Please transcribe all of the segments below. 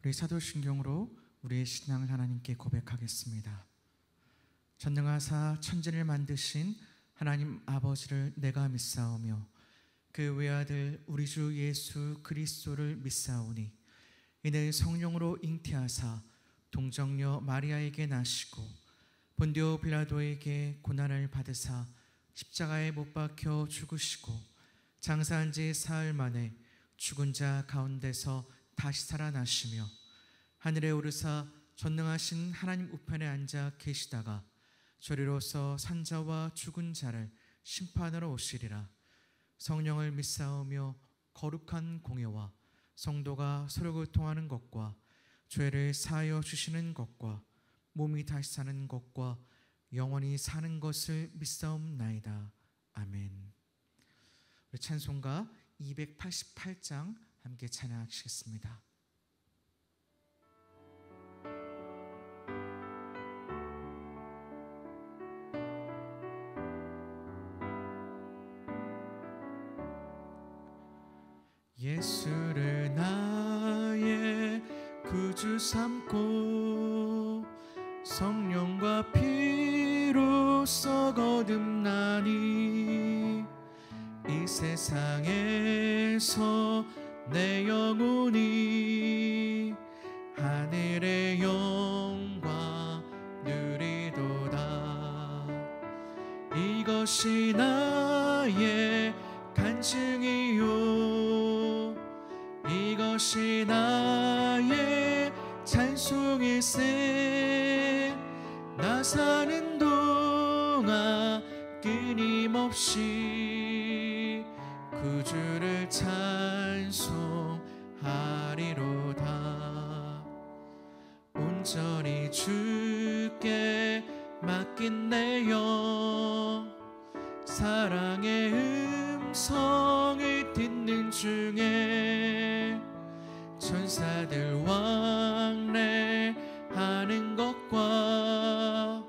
우리 사도신경으로 우리의 신앙을 하나님께 고백하겠습니다. 전능하사 천지를 만드신 하나님 아버지를 내가 믿사오며 그 외아들 우리 주 예수 그리스도를 믿사오니 이는 성령으로 잉태하사 동정녀 마리아에게 나시고 본디오 빌라도에게 고난을 받으사 십자가에 못 박혀 죽으시고 장사한 지 사흘 만에 죽은 자 가운데서 다시 살아나시며 하늘에 오르사 전능하신 하나님 우편에 앉아 계시다가 저리로서 산자와 죽은 자를 심판하러 오시리라. 성령을 믿사오며 거룩한 공예와 성도가 서로 교통하는 것과 죄를 사하여 주시는 것과 몸이 다시 사는 것과 영원히 사는 것을 믿사옵나이다. 아멘. 우리 찬송가 288장 함께 찬양하시겠습니다. 예수를 나의 구주 삼고 성령과 피로써 거듭나니 이 세상에서 내 영혼이 하늘의 영광 누리도다. 이것이 나의 간증이요 이것이 나의 찬송일세. 나 사는 동안 끊임없이 구주를 찬송하리로다. 온전히 주께 맡긴 내 영 사랑의 음성을 듣는 중에 천사들 왕래하는 것과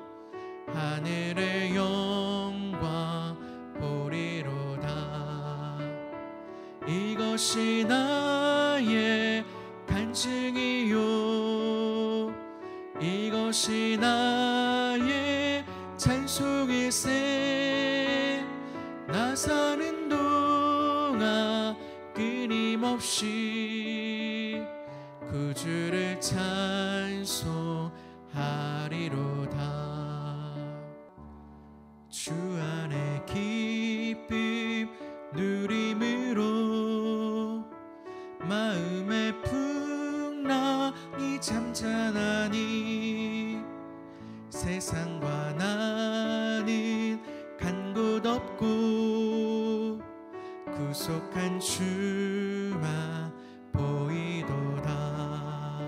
하늘의 영광 보리로다. 이것이 나의 간증이요 이것이 나의 찬송일세. 나 사는 동안 끊임없이 구주를 찬송하리로다. 주 안에 기쁨 누림으로 마음의 풍랑이 잠잠하니 세상과 나는 간 곳 없고 구속한 주만 보이도다.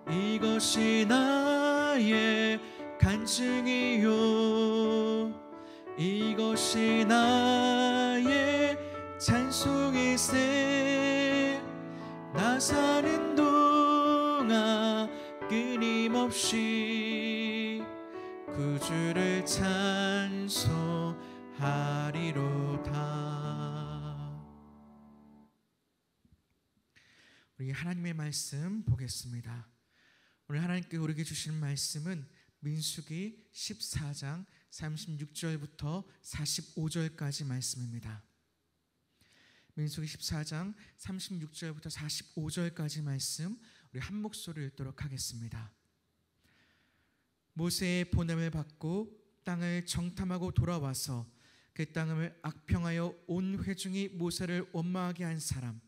이것이 나의 간증이요 이것이 나의 찬송일세. 나 사는 동안 끊임없이 구주를 찬송하리로다. 우리 하나님의 말씀 보겠습니다. 오늘 하나님께 우리에게 주신 말씀은 민수기 14장 36절부터 45절까지 말씀입니다. 민수기 14장 36절부터 45절까지 말씀 우리 한 목소리를 읽도록 하겠습니다. 모세의 보냄을 받고 땅을 정탐하고 돌아와서 그 땅을 악평하여 온 회중이 모세를 원망하게 한 사람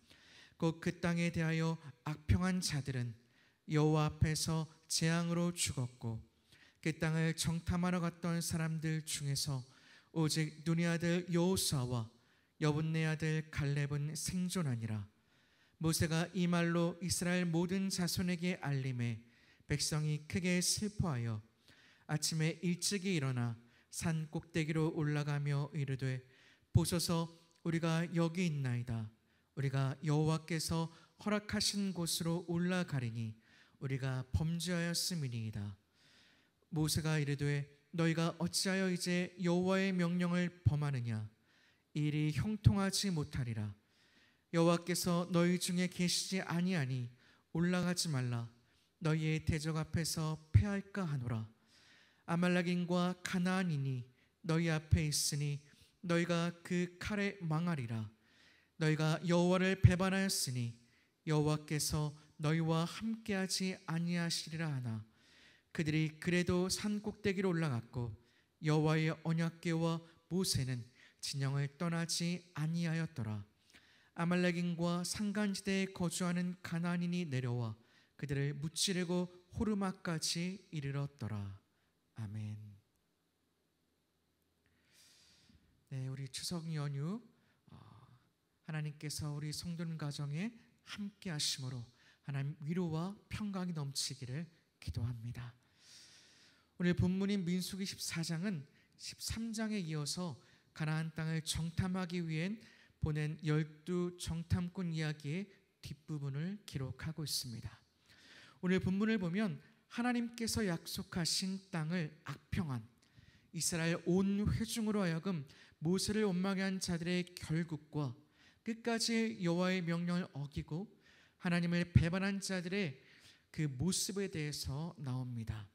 곧 그 땅에 대하여 악평한 자들은 여호와 앞에서 재앙으로 죽었고 그 땅을 정탐하러 갔던 사람들 중에서 오직 눈의 아들 여호수아와 여분네 아들 갈렙은 생존하니라. 모세가 이 말로 이스라엘 모든 자손에게 알림해 백성이 크게 슬퍼하여 아침에 일찍이 일어나 산 꼭대기로 올라가며 이르되 보소서 우리가 여기 있나이다. 우리가 여호와께서 허락하신 곳으로 올라가리니 우리가 범죄하였음이니이다. 모세가 이르되 너희가 어찌하여 이제 여호와의 명령을 범하느냐. 이 일이 형통하지 못하리라. 여호와께서 너희 중에 계시지 아니하니 올라가지 말라. 너희의 대적 앞에서 패할까 하노라. 아말렉인과 가나안인이 너희 앞에 있으니 너희가 그 칼에 망하리라. 너희가 여호와를 배반하였으니 여호와께서 너희와 함께하지 아니하시리라 하나 그들이 그래도 산 꼭대기로 올라갔고 여호와의 언약궤와 모세는 진영을 떠나지 아니하였더라. 아말렉인과 산간지대에 거주하는 가나안인이 내려와 그들을 무찌르고 호르마까지 이르렀더라. 아멘. 네, 우리 추석 연휴 하나님께서 우리 성도님 가정에 함께 하심으로 하나님 위로와 평강이 넘치기를 기도합니다. 오늘 본문인 민수기 14장은 13장에 이어서 가나안 땅을 정탐하기 위해 보낸 12 정탐꾼 이야기의 뒷부분을 기록하고 있습니다. 오늘 본문을 보면 하나님께서 약속하신 땅을 악평한 이스라엘 온 회중으로 하여금 모세를 원망하게 한 자들의 결국과 끝까지 여호와의 명령을 어기고 하나님을 배반한 자들의 그 모습에 대해서 나옵니다.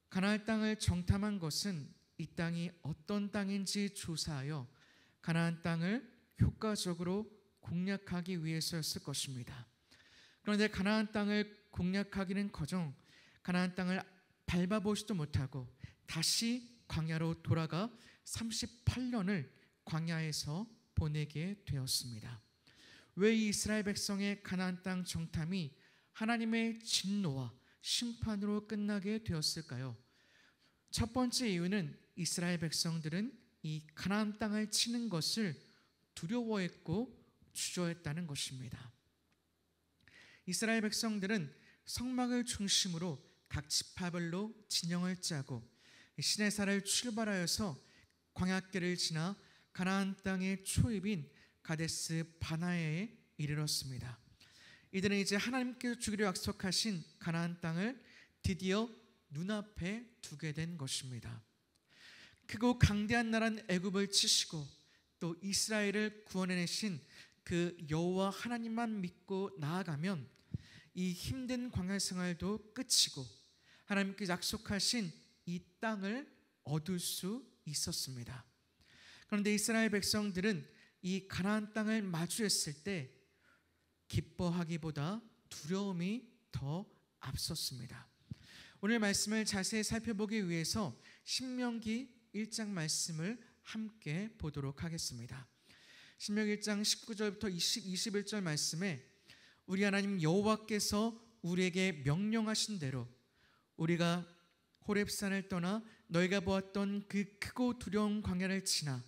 가나안 땅을 정탐한 것은 이 땅이 어떤 땅인지 조사하여 가나안 땅을 효과적으로 공략하기 위해서였을 것입니다. 그런데 가나안 땅을 공략하기는커녕 가나안 땅을 밟아보지도 못하고 다시 광야로 돌아가 38년을 광야에서 보내게 되었습니다. 왜 이 이스라엘 백성의 가나안 땅 정탐이 하나님의 진노와 심판으로 끝나게 되었을까요? 첫 번째 이유는 이스라엘 백성들은 이 가나안 땅을 치는 것을 두려워했고 주저했다는 것입니다. 이스라엘 백성들은 성막을 중심으로 각 지파별로 진영을 짜고 시내산을 출발하여서 광야길을 지나 가나안 땅의 초입인 가데스 바나에에 이르렀습니다. 이들은 이제 하나님께서 주기로 약속하신 가나안 땅을 드디어 눈앞에 두게 된 것입니다. 크고 강대한 나라는 애굽을 치시고 또 이스라엘을 구원해내신 그 여호와 하나님만 믿고 나아가면 이 힘든 광야 생활도 끝이고 하나님께서 약속하신 이 땅을 얻을 수 있었습니다. 그런데 이스라엘 백성들은 이 가나안 땅을 마주했을 때 기뻐하기보다 두려움이 더 앞섰습니다. 오늘 말씀을 자세히 살펴보기 위해서 신명기 1장 말씀을 함께 보도록 하겠습니다. 신명기 1장 19절부터 21절 말씀에 우리 하나님 여호와께서 우리에게 명령하신 대로 우리가 호렙산을 떠나 너희가 보았던 그 크고 두려운 광야를 지나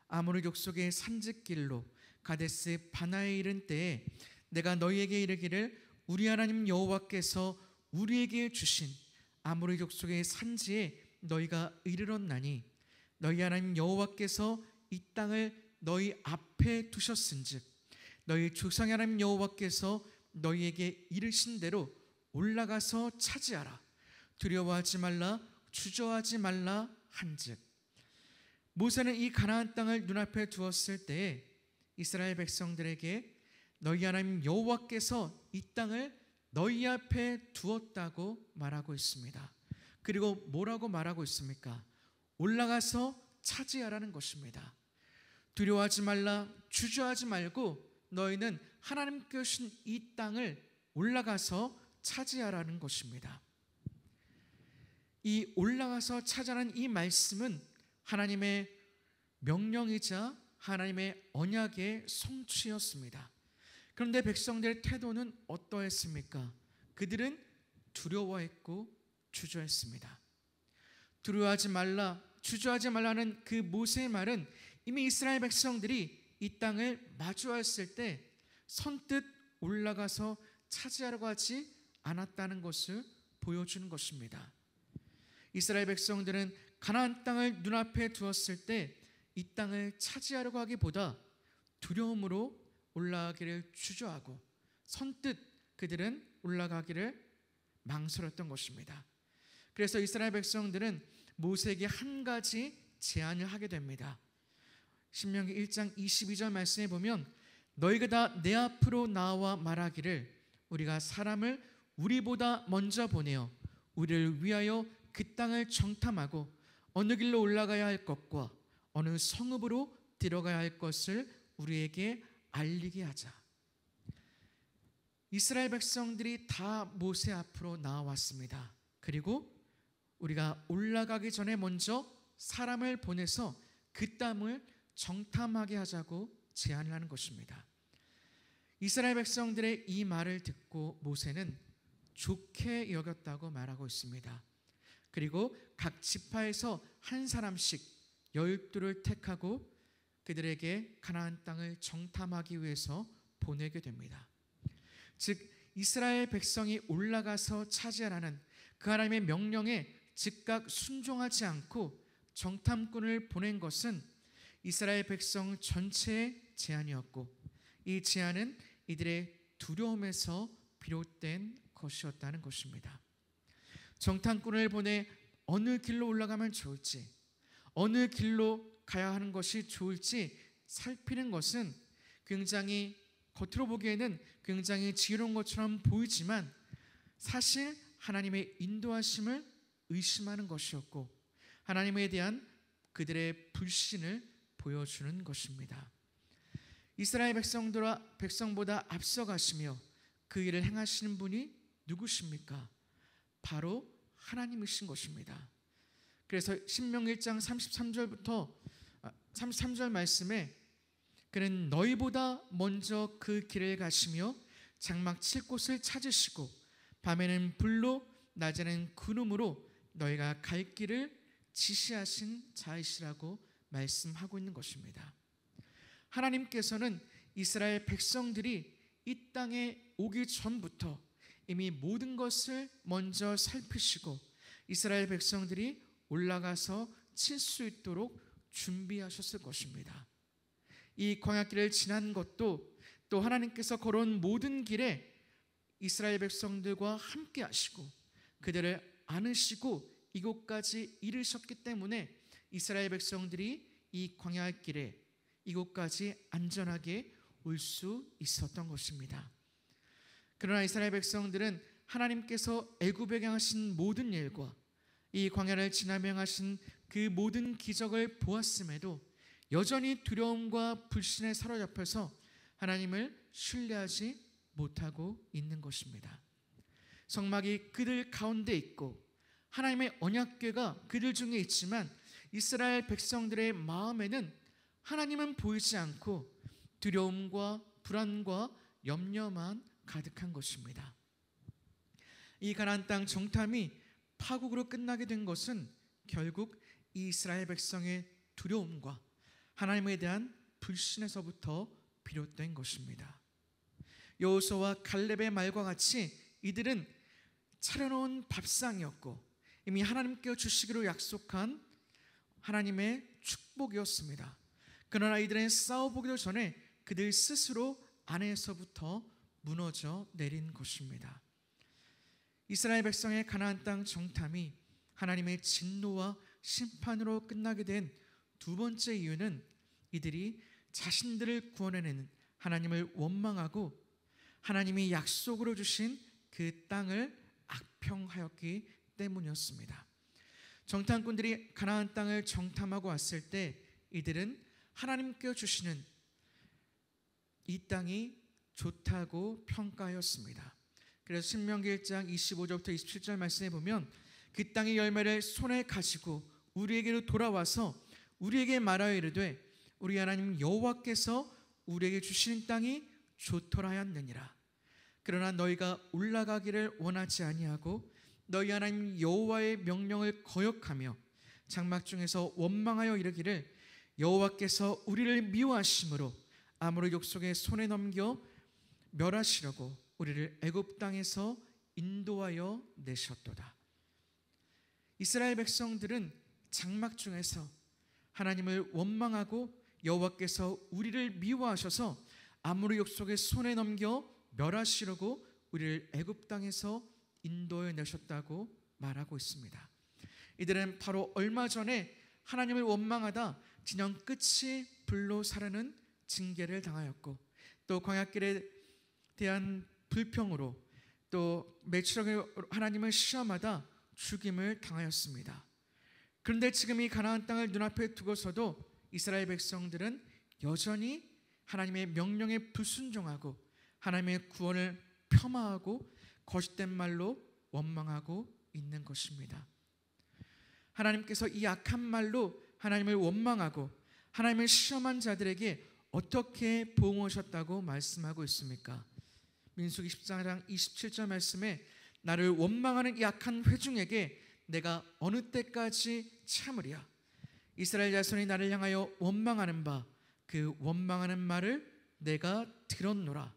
아모리 족속의 산지길로 가데스 바나에 이른 때에 내가 너희에게 이르기를 우리 하나님 여호와께서 우리에게 주신 아모리 족속의 산지에 너희가 이르렀나니 너희 하나님 여호와께서 이 땅을 너희 앞에 두셨은즉 너희 조상 하나님 여호와께서 너희에게 이르신 대로 올라가서 차지하라. 두려워하지 말라, 주저하지 말라 한즉. 모세는 이 가나안 땅을 눈앞에 두었을 때에 이스라엘 백성들에게 너희 하나님 여호와께서 이 땅을 너희 앞에 두었다고 말하고 있습니다. 그리고 뭐라고 말하고 있습니까? 올라가서 차지하라는 것입니다. 두려워하지 말라, 주저하지 말고 너희는 하나님께 주신 이 땅을 올라가서 차지하라는 것입니다. 이 올라가서 차지하라는 이 말씀은 하나님의 명령이자 하나님의 언약의 성취였습니다. 그런데 백성들의 태도는 어떠했습니까? 그들은 두려워했고 주저했습니다. 두려워하지 말라, 주저하지 말라는 그 모세의 말은 이미 이스라엘 백성들이 이 땅을 마주했을 때 선뜻 올라가서 차지하려고 하지 않았다는 것을 보여주는 것입니다. 이스라엘 백성들은 가나안 땅을 눈앞에 두었을 때 이 땅을 차지하려고 하기보다 두려움으로 올라가기를 주저하고 선뜻 그들은 올라가기를 망설였던 것입니다. 그래서 이스라엘 백성들은 모세에게 한 가지 제안을 하게 됩니다. 신명기 1장 22절 말씀에 보면 너희가 다 내 앞으로 나와 말하기를 우리가 사람을 우리보다 먼저 보내어 우리를 위하여 그 땅을 정탐하고 어느 길로 올라가야 할 것과 어느 성읍으로 들어가야 할 것을 우리에게 알리게 하자. 이스라엘 백성들이 다 모세 앞으로 나와왔습니다. 그리고 우리가 올라가기 전에 먼저 사람을 보내서 그 땅을 정탐하게 하자고 제안을 하는 것입니다. 이스라엘 백성들의 이 말을 듣고 모세는 좋게 여겼다고 말하고 있습니다. 그리고 각 지파에서 한 사람씩 12를 택하고 그들에게 가나안 땅을 정탐하기 위해서 보내게 됩니다. 즉 이스라엘 백성이 올라가서 차지하라는 그 하나님의 명령에 즉각 순종하지 않고 정탐꾼을 보낸 것은 이스라엘 백성 전체의 제안이었고, 이 제안은 이들의 두려움에서 비롯된 것이었다는 것입니다. 정탐꾼을 보내 어느 길로 올라가면 좋을지, 어느 길로 가야 하는 것이 좋을지 살피는 것은 굉장히 겉으로 보기에는 굉장히 지혜로운 것처럼 보이지만 사실 하나님의 인도하심을 의심하는 것이었고, 하나님에 대한 그들의 불신을 보여주는 것입니다. 이스라엘 백성보다 앞서가시며 그 일을 행하시는 분이 누구십니까? 바로 하나님이신 것입니다. 그래서 신명기 1장 33절 말씀에 그는 너희보다 먼저 그 길을 가시며 장막 칠 곳을 찾으시고 밤에는 불로 낮에는 구름으로 너희가 갈 길을 지시하신 자이시라고 말씀하고 있는 것입니다. 하나님께서는 이스라엘 백성들이 이 땅에 오기 전부터 이미 모든 것을 먼저 살피시고 이스라엘 백성들이 올라가서 칠 수 있도록 준비하셨을 것입니다. 이 광야길을 지난 것도 또 하나님께서 걸어온 모든 길에 이스라엘 백성들과 함께 하시고 그들을 안으시고 이곳까지 이르셨기 때문에 이스라엘 백성들이 이 광야길에 이곳까지 안전하게 올 수 있었던 것입니다. 그러나 이스라엘 백성들은 하나님께서 애굽에 행하신 모든 일과 이 광야를 지나며 행하신 그 모든 기적을 보았음에도 여전히 두려움과 불신에 사로잡혀서 하나님을 신뢰하지 못하고 있는 것입니다. 성막이 그들 가운데 있고 하나님의 언약궤가 그들 중에 있지만 이스라엘 백성들의 마음에는 하나님은 보이지 않고 두려움과 불안과 염려만 가득한 것입니다. 이 가나안 땅 정탐이 파국으로 끝나게 된 것은 결국 이 이스라엘 백성의 두려움과 하나님에 대한 불신에서부터 비롯된 것입니다. 여호수아와 갈렙의 말과 같이 이들은 차려놓은 밥상이었고 이미 하나님께 주시기로 약속한 하나님의 축복이었습니다. 그러나 이들은 싸워보기도 전에 그들 스스로 안에서부터 무너져 내린 것입니다. 이스라엘 백성의 가나안 땅 정탐이 하나님의 진노와 심판으로 끝나게 된 두 번째 이유는 이들이 자신들을 구원해내는 하나님을 원망하고 하나님이 약속으로 주신 그 땅을 악평하였기 때문이었습니다. 정탐꾼들이 가나안 땅을 정탐하고 왔을 때 이들은 하나님께 주시는 이 땅이 좋다고 평가하였습니다. 그래서 신명기 1장 25절부터 27절 말씀에 보면 그 땅의 열매를 손에 가지고 우리에게로 돌아와서 우리에게 말하여 이르되 우리 하나님 여호와께서 우리에게 주시는 땅이 좋더라 하였느니라. 그러나 너희가 올라가기를 원하지 아니하고 너희 하나님 여호와의 명령을 거역하며 장막 중에서 원망하여 이르기를 여호와께서 우리를 미워하심으로 아모리 족속의 손에 넘겨 멸하시려고 우리를 애굽 땅에서 인도하여 내셨도다. 이스라엘 백성들은 장막 중에서 하나님을 원망하고 여호와께서 우리를 미워하셔서 아모리 족속의 손에 넘겨 멸하시려고 우리를 애굽 땅에서 인도해 내셨다고 말하고 있습니다. 이들은 바로 얼마 전에 하나님을 원망하다 진영 끝이 불로 사르는 징계를 당하였고 또 광야길에 대한 불평으로 또 매출하게 하나님을 시험하다 죽임을 당하였습니다. 그런데 지금 이 가나안 땅을 눈앞에 두고서도 이스라엘 백성들은 여전히 하나님의 명령에 불순종하고 하나님의 구원을 폄하하고 거짓된 말로 원망하고 있는 것입니다. 하나님께서 이 악한 말로 하나님을 원망하고 하나님을 시험한 자들에게 어떻게 보응하셨다고 말씀하고 있습니까? 민수기 14장 27절 말씀에 나를 원망하는 이 악한 회중에게 내가 어느 때까지 참으랴. 이스라엘 자손이 나를 향하여 원망하는 바 그 원망하는 말을 내가 들었노라.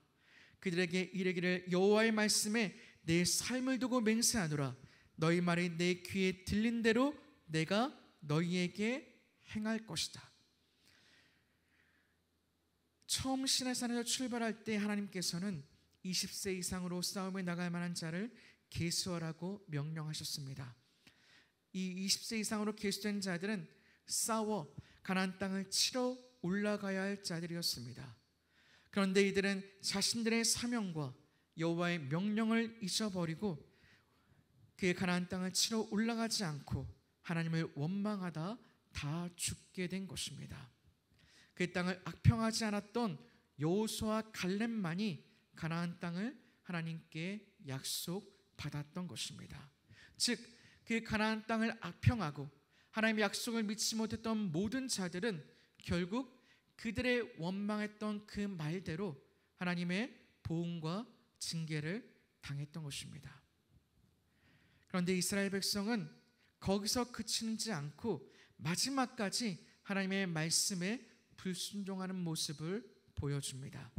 그들에게 이르기를 여호와의 말씀에 내 삶을 두고 맹세하노라. 너희 말이 내 귀에 들린 대로 내가 너희에게 행할 것이다. 처음 시내산에서 출발할 때 하나님께서는 20세 이상으로 싸움에 나갈 만한 자를 계수하라고 명령하셨습니다. 이 20세 이상으로 계수된 자들은 싸워 가나안 땅을 치러 올라가야 할 자들이었습니다. 그런데 이들은 자신들의 사명과 여호와의 명령을 잊어버리고 그 가나안 땅을 치러 올라가지 않고 하나님을 원망하다 다 죽게 된 것입니다. 그 땅을 악평하지 않았던 여호수아와 갈렙만이 가나안 땅을 하나님께 약속받았던 것입니다. 즉 그 가나안 땅을 악평하고 하나님의 약속을 믿지 못했던 모든 자들은 결국 그들의 원망했던 그 말대로 하나님의 보응과 징계를 당했던 것입니다. 그런데 이스라엘 백성은 거기서 그치지 않고 마지막까지 하나님의 말씀에 불순종하는 모습을 보여줍니다.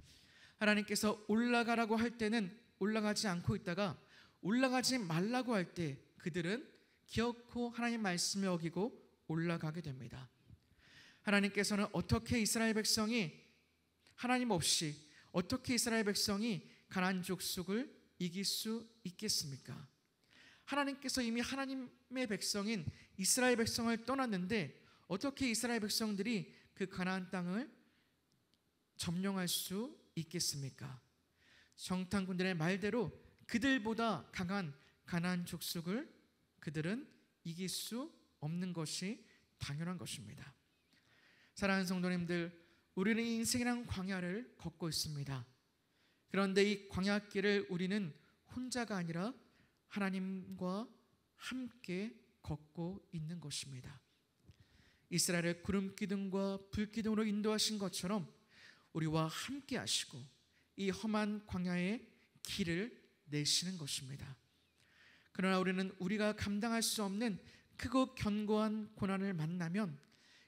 하나님께서 올라가라고 할 때는 올라가지 않고 있다가 올라가지 말라고 할 때 그들은 기어코 하나님의 말씀을 어기고 올라가게 됩니다. 하나님께서는 어떻게 이스라엘 백성이 하나님 없이 어떻게 이스라엘 백성이 가나안 족속을 이길 수 있겠습니까? 하나님께서 이미 하나님의 백성인 이스라엘 백성을 떠났는데 어떻게 이스라엘 백성들이 그 가나안 땅을 점령할 수 있겠습니까? 정탐꾼들의 말대로 그들보다 강한 가나안 족속을 그들은 이길 수 없는 것이 당연한 것입니다. 사랑하는 성도님들, 우리는 인생이란 광야를 걷고 있습니다. 그런데 이 광야길을 우리는 혼자가 아니라 하나님과 함께 걷고 있는 것입니다. 이스라엘을 구름 기둥과 불 기둥으로 인도하신 것처럼 우리와 함께 하시고 이 험한 광야의 길을 내시는 것입니다. 그러나 우리는 우리가 감당할 수 없는 크고 견고한 고난을 만나면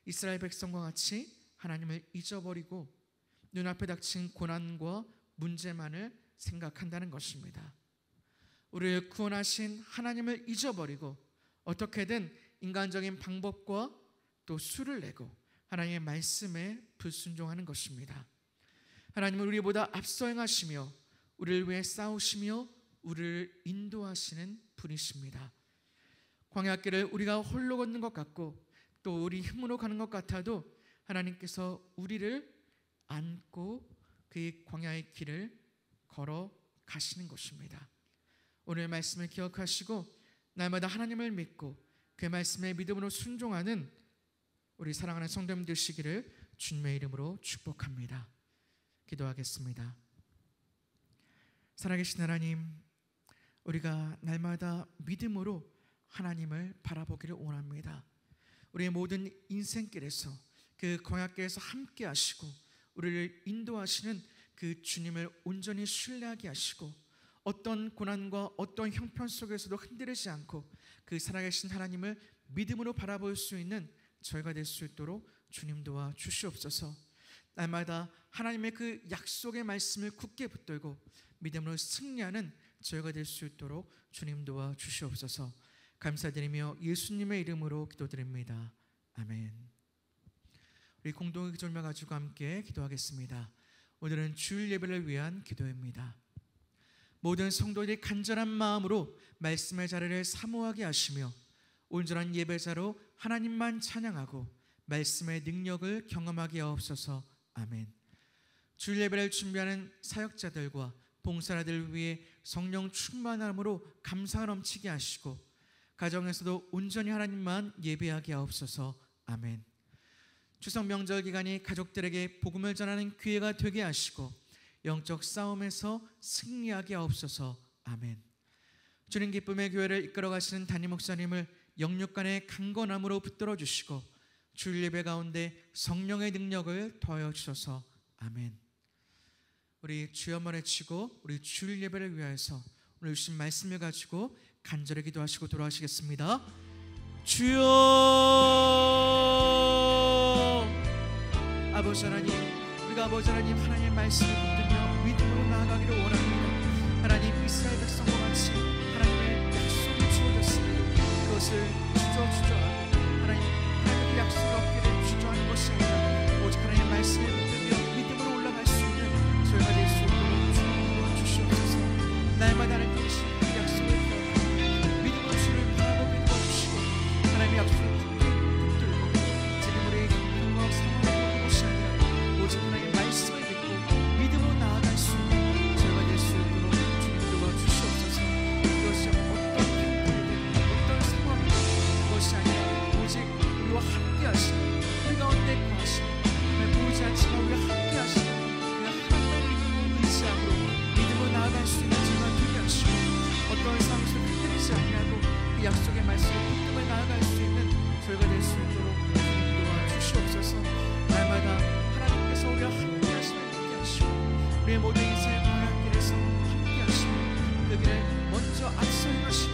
이스라엘 백성과 같이 하나님을 잊어버리고 눈앞에 닥친 고난과 문제만을 생각한다는 것입니다. 우리를 구원하신 하나님을 잊어버리고 어떻게든 인간적인 방법과 또 수를 내고 하나님의 말씀에 불순종하는 것입니다. 하나님은 우리보다 앞서 행하시며 우리를 위해 싸우시며 우리를 인도하시는 분이십니다. 광야길을 우리가 홀로 걷는 것 같고 또 우리 힘으로 가는 것 같아도 하나님께서 우리를 안고 그 광야의 길을 걸어 가시는 것입니다. 오늘 말씀을 기억하시고 날마다 하나님을 믿고 그 말씀에 믿음으로 순종하는 우리 사랑하는 성도님 되시기를 주님의 이름으로 축복합니다. 기도하겠습니다. 살아계신 하나님, 우리가 날마다 믿음으로 하나님을 바라보기를 원합니다. 우리의 모든 인생길에서 그 광야길에서 함께 하시고 우리를 인도하시는 그 주님을 온전히 신뢰하게 하시고 어떤 고난과 어떤 형편 속에서도 흔들리지 않고 그 살아계신 하나님을 믿음으로 바라볼 수 있는 저희가 될 수 있도록 주님 도와 주시옵소서. 날마다 하나님의 그 약속의 말씀을 굳게 붙들고 믿음으로 승리하는 저희가 될 수 있도록 주님 도와 주시옵소서. 감사드리며 예수님의 이름으로 기도드립니다. 아멘. 우리 공동의 기도를 가지고 함께 기도하겠습니다. 오늘은 주일 예배를 위한 기도입니다. 모든 성도들이 간절한 마음으로 말씀의 자리를 사모하게 하시며 온전한 예배자로 하나님만 찬양하고 말씀의 능력을 경험하게 하옵소서. 아멘. 주일 예배를 준비하는 사역자들과 봉사자들 위해 성령 충만함으로 감사가 넘치게 하시고 가정에서도 온전히 하나님만 예배하게 하옵소서. 아멘. 추석 명절 기간이 가족들에게 복음을 전하는 기회가 되게 하시고 영적 싸움에서 승리하게 하옵소서. 아멘. 주님 기쁨의 교회를 이끌어 가시는 담임 목사님을 영육간의 강건함으로 붙들어 주시고 주일 예배 가운데 성령의 능력을 더하여 주소서. 아멘. 우리 주여 한번 외치고 우리 주일 예배를 위하여서 오늘 주신 말씀을 가지고 간절히 기도하시고 돌아가시겠습니다. 주여, 아버지 하나님, 우리가 아버지 하나님 하나님의 말씀을 붙들며 믿음으로 나아가기를 원합니다. 하나님, 이스라엘 백성과 같이 하나님의 약속이 주어졌습니다. 그것을 주저하고 하나님 그 약속을 얻기를 주저하는 것이 아니라 오직 하나님의 말씀을 붙들며 믿음으로 올라갈 수 있는 저희가 될 수 있도록 주님 도와주시옵소서. 날마다 하는 것이 그 약속을 기억하고 믿음으로 주를 바라보게 도와주시고 하나님의 약속을 붙들고 지금 우리의 형과 상황을 보는 것이 아니라 오직 하나님의 말씀을 믿고 믿음으로 나아갈 수 있는 저희가 될 수 있도록 주님 도와주시옵소서. 그것이 어떤 형편이든 어떤 상황이든 그것이 아니라 오직 우리와 함께 하시는 우리 가운데 거하시는 보이지 않지만 우리와 함께 하시는 그 하나님의 믿음을 의지함으로 믿음으로 나아갈 수 있는 저희가 되게 하시고 어떤 상황에서 흔들리지 아니하고 그 약속의 말씀을 믿음을 나아갈 수 있는 저희가 될 수 있도록 주님 도와주시옵소서. 날마다 하나님께서 우리와 함께 하시면 함께 하시고 우리의 모든 인생의 방향길에서 함께 하시고 그 길을 먼저 앞서 행하시고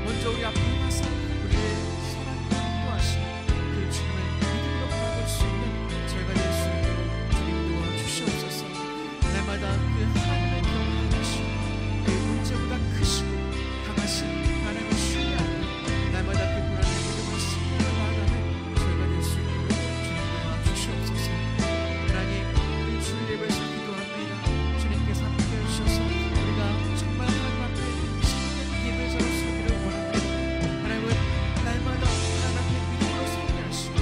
먼저 우리 앞에 행하사 우리의 선한 인도하시고 그 주님을 믿음으로 바라볼 수 있는 저희가 될 수 있도록 주님 도와주시옵소서. 날마다 그 하나님의 경륜하시고 그 문제보다 크시고 강하신 하나님을 신뢰하고 날마다 그 불안의 믿음으로 승리하며 나아가는 저희가 될 수 있도록 주님 도와주시옵소서. 하나님, 우리 주일 예배에서 기도합니다. 주님께서 함께 해주셔서 우리가 정말 하나님 앞에 참된 예배자로 서기를 원합니다. 하나님은 날마다 하나님 앞에 믿음으로 서게 하시고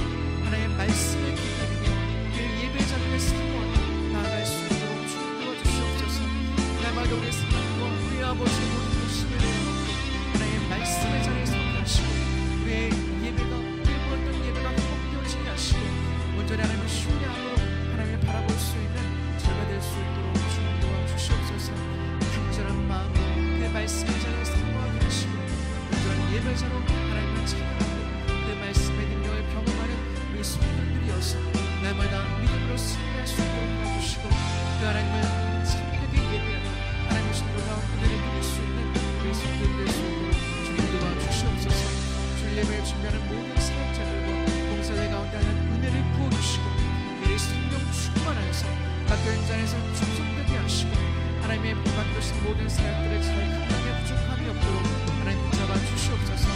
하나님의 말씀을 기다리며 그 예배자들의 삶을 나아갈 수 있도록 주님 도와주시옵소서. 날마다 우리의 삶과 우리 아버지의 모든 욕심을 내려놓고 하나님의 말씀의 자리에 서게 하시고 우리의 예배가 우리의 모든 예배가 회복되어지게 하시고 온전히 하나님을 신뢰함으로 하나님을 바라볼 수 있는 저희가 될 수 있도록 주님 도와주시옵소서. 간절한 마음으로 그 말씀의 자리에 사모하게 하시고 온전한 예배자로 하나님을 찬양하고 그 말씀의 능력을 경험하는 우리 성도들이어서 날마다 믿음으로 승리할 수 있도록 도와주시고 그 하나님을 참되게 예배하는 하나님의 신도가 은혜를 누릴 수 있는 우리 성도들 될 수 있도록 주님 도와주시옵소서. 주일 예배를 준비하는 모든 사역자들과 봉사자 가운데 하는 은혜를 부어주시고 이 성령 충만하여서 각 현장에서 충성되게 하시고 하나님의 부받으신 모든 사역들을 잘 감당해 부족함이 없도록 하나님 붙잡아 주시옵소서.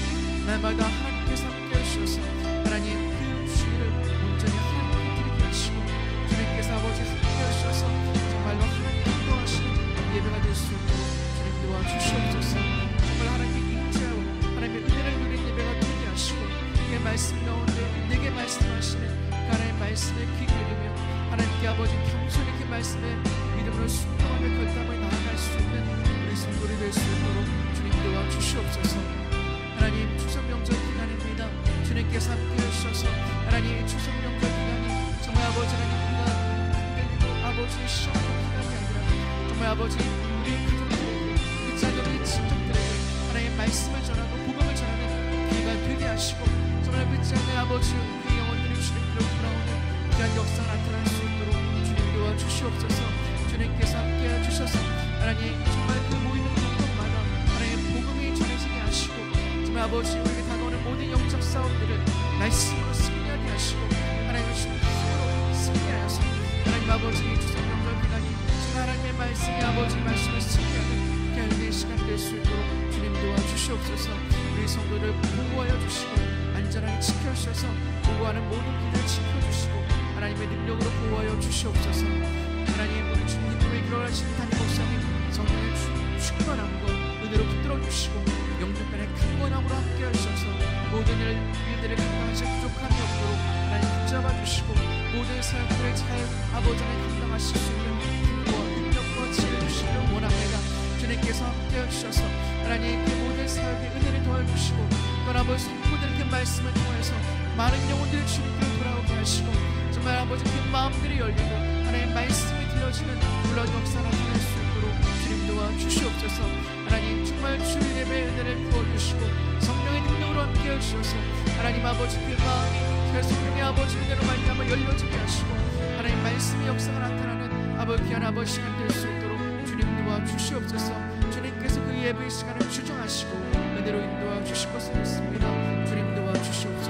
날마다 하나님께서 함께 하셔서 하나님 그 주일을 온전히 하나님께 드리게 하시고 주님께서 아버지 함께 하셔서 정말로 하나님 인도하시는 예배가 될 수 있도록 주님 도와주시옵소서. 정말 하나님께 인자하고 하나님의 은혜를 누린 예배가 되게 하시고 그 말씀 가운데 내게 말씀하시는 그 하나님의 말씀에 귀 기울이며 하나님께 아버지 평소에 그 말씀에 믿음으로 순종하며 결단을 나아갈 수 있는 우리 성도들이 될 수 있도록 주님 도와주시옵소서. 하나님, 추석 명절 기간입니다. 주님께서 함께 해주셔서 하나님 추석 명절 기간이 정말 아버지 하나님 우리가 흔들리고 아버지의 시험하는 기간이 아니라 정말 아버지 우리 가족들에게 우리 자녀들의 친척들에게 하나님의 말씀을 전하고 복음을 전하는 기회가 되게 하시고 정말 믿지 않는 아버지 그 영혼들이 주님께로 돌아오는 귀한 역사가 나타날 수 있도록 주님 도와주시옵소서. 주님께서 함께 해주셔서 하나님 정말 그 모이는 곳마다 하나님의 복음이 전해지게 하시고 정말 아버지 우리에게 다가오는 모든 영적 싸움들을 말씀으로 승리하게 하시고 하나님의 신으로 승리하여서 하나님 아버지 추석 명절 기간이 정말 하나님의 말씀이 아버지 말씀을 승리하는 결국의 시간 될 수 있도록 주님 도와주시옵소서. 우리 성도를 보호하여 주시고 안전하게 지켜주셔서 보호하는 모든 길을 지켜주시고 하나님의 능력으로 보호하여 주시옵소서. 하나님 우리 주님 기쁨을 이끌어가시는 담임 목사님 성령의 충만함과 은혜로 붙들어 주시고 영육간의 강건함으로 함께 하셔서 모든 일들을 감당하실 부족함이 없도록 하나님 붙잡아 주시고 모든 사역들을 잘 아버지 안에 감당하실 수 있는 힘과 능력과 지혜를 주시기를 원합니다. 열어주시고 또 아버지 성도들에게 말씀을 통해서 많은 영혼들이 주님께로 돌아오게 하시고 정말 아버지 그 마음들이 열리고 하나님의 말씀이 들려지는 놀라운 역사 나타낼 수 있도록 주님 도와주시옵소서. 하나님 정말 주일 예배의 은혜를 부어주시고 성령의 능력으로 함께해 주셔서 하나님 아버지 그 마음이 그 성령의 아버지 은혜로 말미암아 열려지게 하시고 하나님 말씀의 역사가 나타나는 아버지 귀한 아버지 시간 될 수 있도록 주님 도와주시옵소서. 주님께서 그 예배의 시간을 주정하시고 은혜로 인도해 주실 것을 믿습니다. 주님 도와주시옵소서.